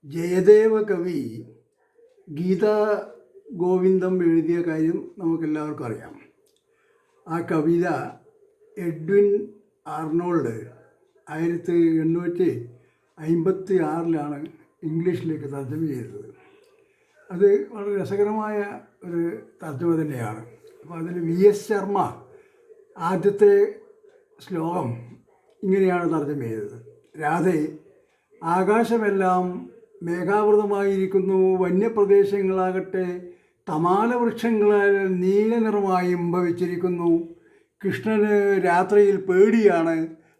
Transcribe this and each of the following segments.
ജയദേവ കവി ഗീതാ ഗോവിന്ദം എഴുതിയ കാര്യം നമുക്കെല്ലാവർക്കും അറിയാം. ആ കവിത എഡ്വിൻ ആർണോൾഡ് 1856 ഇംഗ്ലീഷിലേക്ക് തർജ്ജമ ചെയ്തത്. അത് വളരെ രസകരമായ ഒരു തർജ്ജമ തന്നെയാണ്. അപ്പോൾ അതിൽ VS ശർമ്മ ആദ്യത്തെ ശ്ലോകം ഇങ്ങനെയാണ് തർജ്ജമ ചെയ്തത്: രാധേ, ആകാശമെല്ലാം മേഘാവൃതമായിരിക്കുന്നു, വന്യപ്രദേശങ്ങളാകട്ടെ തമാലവൃക്ഷങ്ങളാൽ നീല നിറമായും ഭവിച്ചിരിക്കുന്നു. കൃഷ്ണന് രാത്രിയിൽ പേടിയാണ്,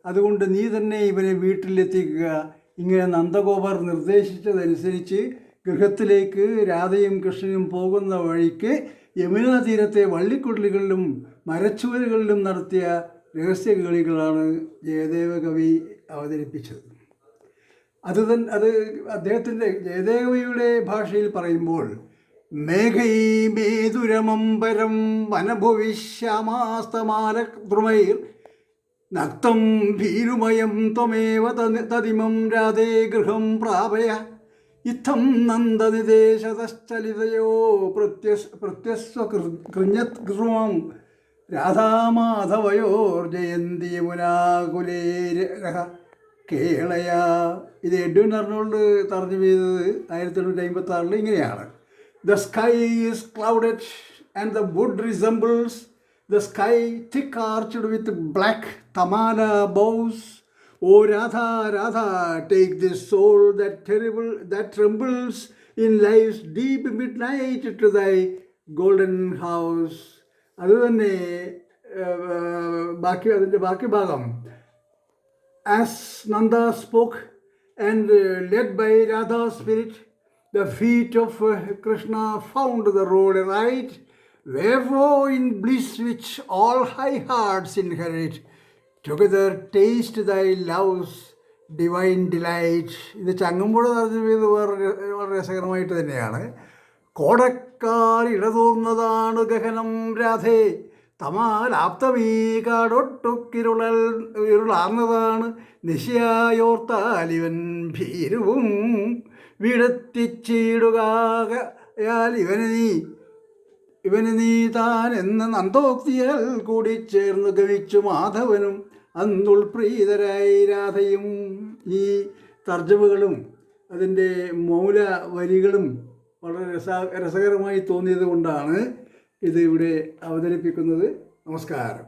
അതുകൊണ്ട് നീ തന്നെ ഇവനെ വീട്ടിലെത്തിക്കുക. ഇങ്ങനെ നന്ദഗോപർ നിർദ്ദേശിച്ചതനുസരിച്ച് ഗൃഹത്തിലേക്ക് രാധയും കൃഷ്ണനും പോകുന്ന വഴിക്ക് യമുനാ തീരത്തെ വള്ളിക്കുടലുകളിലും മരച്ചുവരുകളിലും നടത്തിയ രഹസ്യകളികളാണ് ജയദേവ കവി അവതരിപ്പിച്ചത്. അത് അദ്ദേഹത്തിൻ്റെ ജയദേവയുടെ ഭാഷയിൽ പറയുമ്പോൾ മേഘൈ മേതുരമംബരം വനഭുവിശ്യാമാസ്തമാലദ്രുമൈർ നക്തം ഭീരുമയം ത്വമേവ തദിമം രാധേ ഗൃഹം പ്രാപയ ഇത്തം നന്ദനിദേശതശ്ചലിതയോ പ്രത്യസ്വകൃഞ്ഞത്ഗൃഹം രാധാമാധവയോർജയന്തി യമുനാകുലേരഹ കേളയ. ഇത് എഡ്വിൻ ആർണോൾഡ് തർജ്ജമ ചെയ്തത് 1856 ഇങ്ങനെയാണ്: The sky is clouded and the wood resembles the sky thick arched with black tamala boughs. O Radha, Radha, take this soul that trembles in life's deep midnight to thy golden house. അത് തന്നെ അതിൻ്റെ ബാക്കി ഭാഗം: As Nanda spoke and led by Radha's spirit, the feet of Krishna found the road right. Wherefore in bliss which all high hearts inherit, together taste thy love's divine delight. ഇത് ചങ്ങമ്പുഴ തർജ്ജമ ചെയ്ത് വളരെ രസകരമായിട്ട് തന്നെയാണ്. കോടക്കാർ ഇടതൂർന്നതാണ് ഗഹനം രാധേ, തമാലാപ്തമീ കാടൊട്ടുക്കിരുളാർന്നതാണ് നിശയായോർത്താൽ ഇവൻ ഭീരുവും വീടെത്തിച്ചിടുകയാൽ ഇവന് നീ താൻ എന്ന നന്ദോക്തിയാൽ കൂടി ചേർന്ന് ഗമിച്ചു മാധവനും അന്നുൾപ്രീതരായി രാധയും. ഈ തർജ്ജമകളും അതിൻ്റെ മൗല വരികളും വളരെ രസകരമായി തോന്നിയത് കൊണ്ടാണ് ഇത് ഇവിടെ അവതരിപ്പിക്കുന്നത്. നമസ്കാരം.